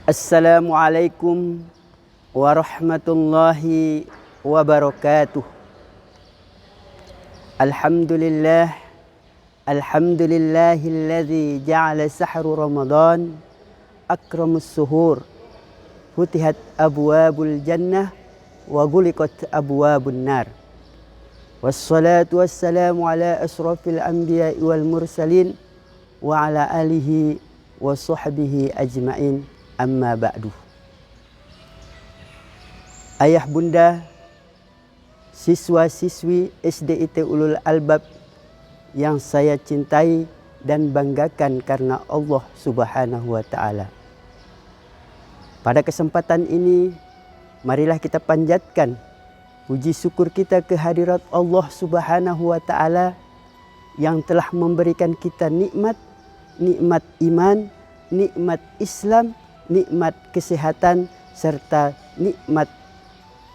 Assalamualaikum warahmatullahi wabarakatuh. Alhamdulillah, alhamdulillahilladzi ja'ala sahru Ramadan akramus suhur. Futihat abwabul jannah wa ghuliqat abwabun nar. Wassalatu wassalamu ala asrafil anbiya'i wal mursalin wa ala alihi wa sahbihi ajma'in. Amma ba'du. Ayah bunda, siswa-siswi SDIT Ulul Albab yang saya cintai dan banggakan karena Allah Subhanahu wa Ta'ala. Pada kesempatan ini, marilah kita panjatkan puji syukur kita kehadirat Allah Subhanahu wa Ta'ala yang telah memberikan kita nikmat iman, nikmat Islam, nikmat kesehatan, serta nikmat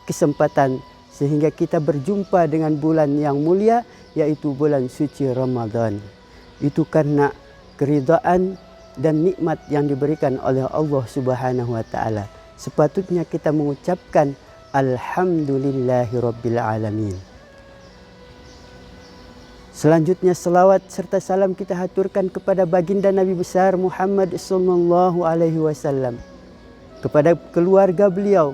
kesempatan sehingga kita berjumpa dengan bulan yang mulia, yaitu bulan suci Ramadan. Itu karena keridhaan dan nikmat yang diberikan oleh Allah Subhanahu wa Ta'ala. Sepatutnya kita mengucapkan Alhamdulillahirabbil alamin. Selanjutnya selawat serta salam kita haturkan kepada baginda Nabi besar Muhammad sallallahu alaihi wasallam, kepada keluarga beliau,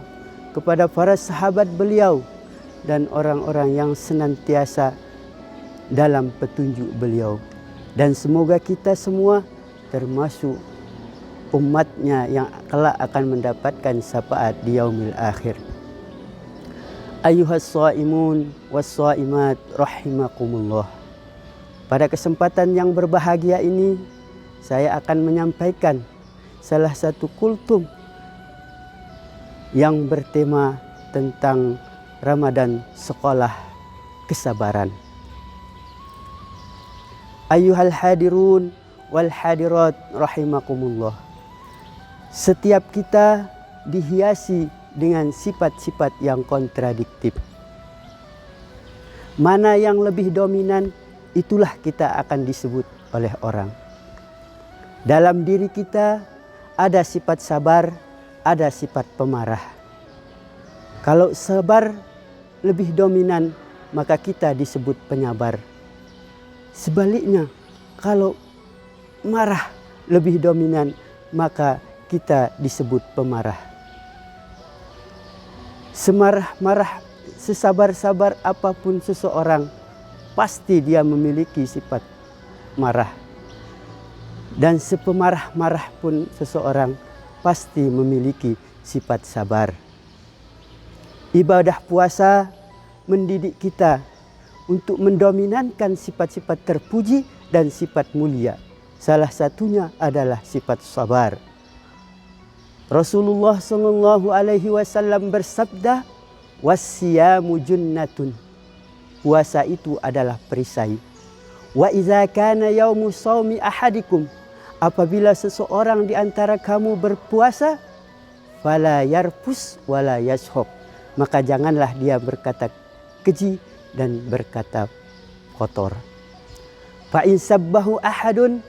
kepada para sahabat beliau, dan orang-orang yang senantiasa dalam petunjuk beliau. Dan semoga kita semua termasuk umatnya yang kelak akan mendapatkan syafaat di yaumil akhir. Ayyuhas shaimun was shaimat rahimakumullah. Pada kesempatan yang berbahagia ini, saya akan menyampaikan salah satu kultum yang bertema tentang Ramadan Sekolah Kesabaran. Ayyuhal hadirun wal hadirat rahimakumullah. Setiap kita dihiasi dengan sifat-sifat yang kontradiktif. Mana yang lebih dominan, itulah kita akan disebut oleh orang. Dalam diri kita ada sifat sabar, ada sifat pemarah. Kalau sabar lebih dominan, maka kita disebut penyabar. Sebaliknya, kalau marah lebih dominan, maka kita disebut pemarah. Semarah-marah, sesabar-sabar apapun seseorang, pasti dia memiliki sifat marah. Dan sepemarah-marah pun seseorang pasti memiliki sifat sabar. Ibadah puasa mendidik kita untuk mendominankan sifat-sifat terpuji dan sifat mulia. Salah satunya adalah sifat sabar. Rasulullah sallallahu alaihi wasallam bersabda, "Wassiyamu junnatun." Puasa itu adalah perisai. Wa iza kana yaumu shaumi ahadikum, apabila seseorang di antara kamu berpuasa, fala yarfus wala yashab, maka janganlah dia berkata keji dan berkata kotor. Fa in sabbahu ahadun,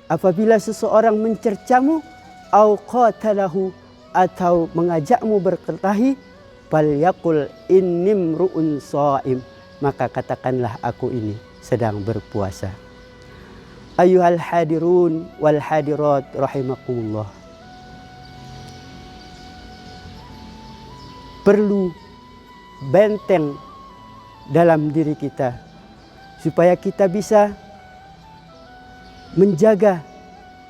apabila seseorang mencercamu, au qatalahu, atau mengajakmu berkelahi, falyaqul innimru'un shaim, maka katakanlah aku ini sedang berpuasa. Ayyuhal hadirun wal hadirat rahimakumullah. Perlu benteng dalam diri kita supaya kita bisa menjaga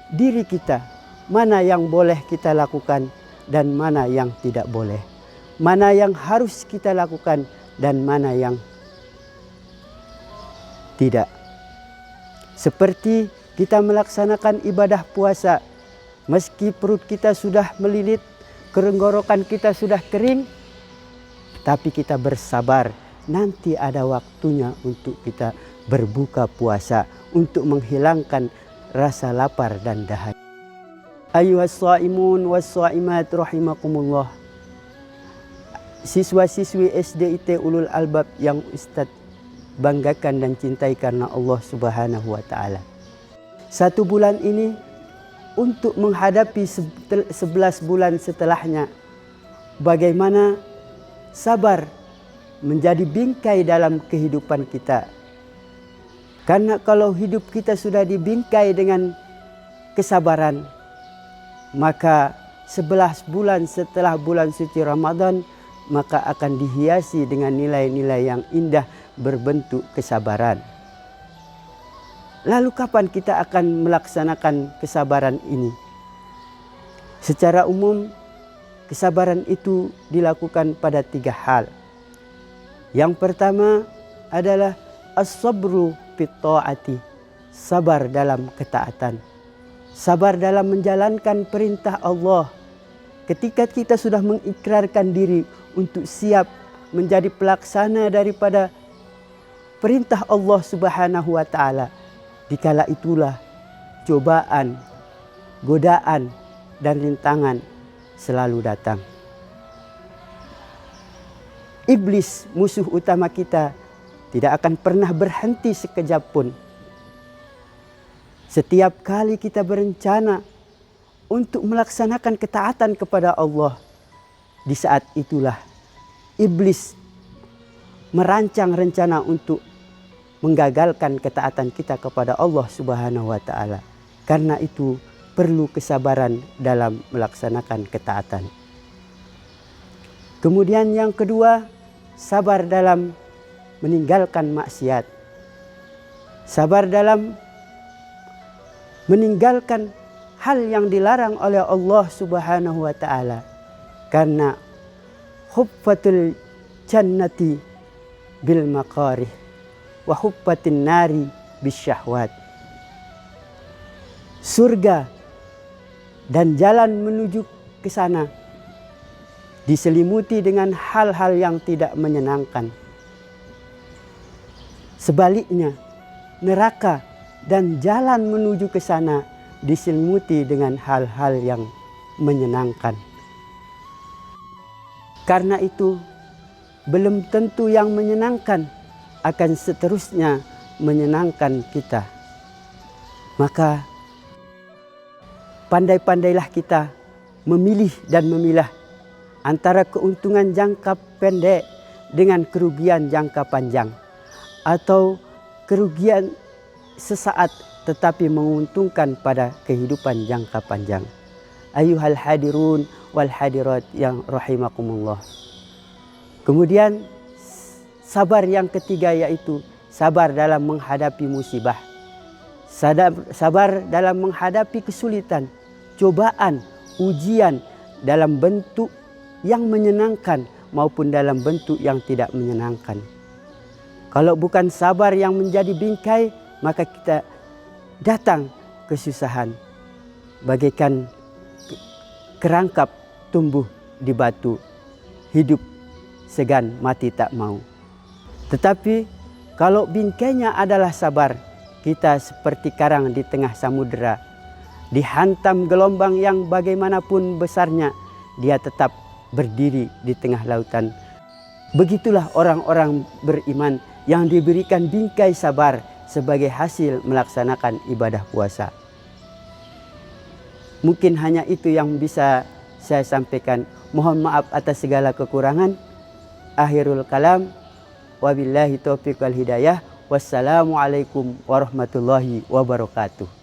diri kita, mana yang boleh kita lakukan dan mana yang tidak boleh, mana yang harus kita lakukan dan mana yang tidak. Seperti kita melaksanakan ibadah puasa, meski perut kita sudah melilit, keronggokan kita sudah kering, tapi kita bersabar. Nanti ada waktunya untuk kita berbuka puasa, untuk menghilangkan rasa lapar dan dahaga. Ayyuhas shaimun was shaimat rahimakumullah. Siswa-siswi SDIT Ulul Albab yang Ustadz banggakan dan cintai karena Allah Subhanahu wa Ta'ala. 1 bulan ini untuk menghadapi 11 bulan setelahnya. Bagaimana sabar menjadi bingkai dalam kehidupan kita. Karena kalau hidup kita sudah dibingkai dengan kesabaran, maka 11 bulan setelah bulan suci Ramadan, maka akan dihiasi dengan nilai-nilai yang indah berbentuk kesabaran. Lalu kapan kita akan melaksanakan kesabaran ini? Secara umum, kesabaran itu dilakukan pada 3 hal. Yang pertama adalah as-sabru fit ta'ati, sabar dalam ketaatan. Sabar dalam menjalankan perintah Allah. Ketika kita sudah mengikrarkan diri untuk siap menjadi pelaksana daripada perintah Allah Subhanahu wa taala, dikala itulah cobaan, godaan dan rintangan selalu datang. Iblis, musuh utama kita, tidak akan pernah berhenti sekejap pun. Setiap kali kita berencana untuk melaksanakan ketaatan kepada Allah, di saat itulah iblis merancang rencana untuk menggagalkan ketaatan kita kepada Allah Subhanahu wa taala. Karena itu perlu kesabaran dalam melaksanakan ketaatan. Kemudian yang kedua, sabar dalam meninggalkan maksiat. Sabar dalam meninggalkan hal yang dilarang oleh Allah Subhanahu wa taala. Karena huffatul jannati bil makarih wa huffatin nari bisyahwat. Surga dan jalan menuju ke sana diselimuti dengan hal-hal yang tidak menyenangkan. Sebaliknya, neraka dan jalan menuju ke sana diselimuti dengan hal-hal yang menyenangkan. Karena itu, belum tentu yang menyenangkan akan seterusnya menyenangkan kita. Maka, pandai-pandailah kita memilih dan memilah antara keuntungan jangka pendek dengan kerugian jangka panjang, atau kerugian sesaat tetapi menguntungkan pada kehidupan jangka panjang. Ayuhal hadirun wal hadirat yang rahimakumullah. Kemudian sabar yang ketiga yaitu sabar dalam menghadapi musibah. Sabar dalam menghadapi kesulitan, cobaan, ujian dalam bentuk yang menyenangkan maupun dalam bentuk yang tidak menyenangkan. Kalau bukan sabar yang menjadi bingkai, maka kita datang kesusahan bagaikan kerangkap tumbuh di batu, hidup segan mati tak mau. Tetapi kalau bingkainya adalah sabar, kita seperti karang di tengah samudera, dihantam gelombang yang bagaimanapun besarnya, dia tetap berdiri di tengah lautan. Begitulah orang-orang beriman yang diberikan bingkai sabar sebagai hasil melaksanakan ibadah puasa. Mungkin hanya itu yang bisa saya sampaikan. Mohon maaf atas segala kekurangan. Akhirul kalam. Wabillahi taufiq wal hidayah. Wassalamualaikum warahmatullahi wabarakatuh.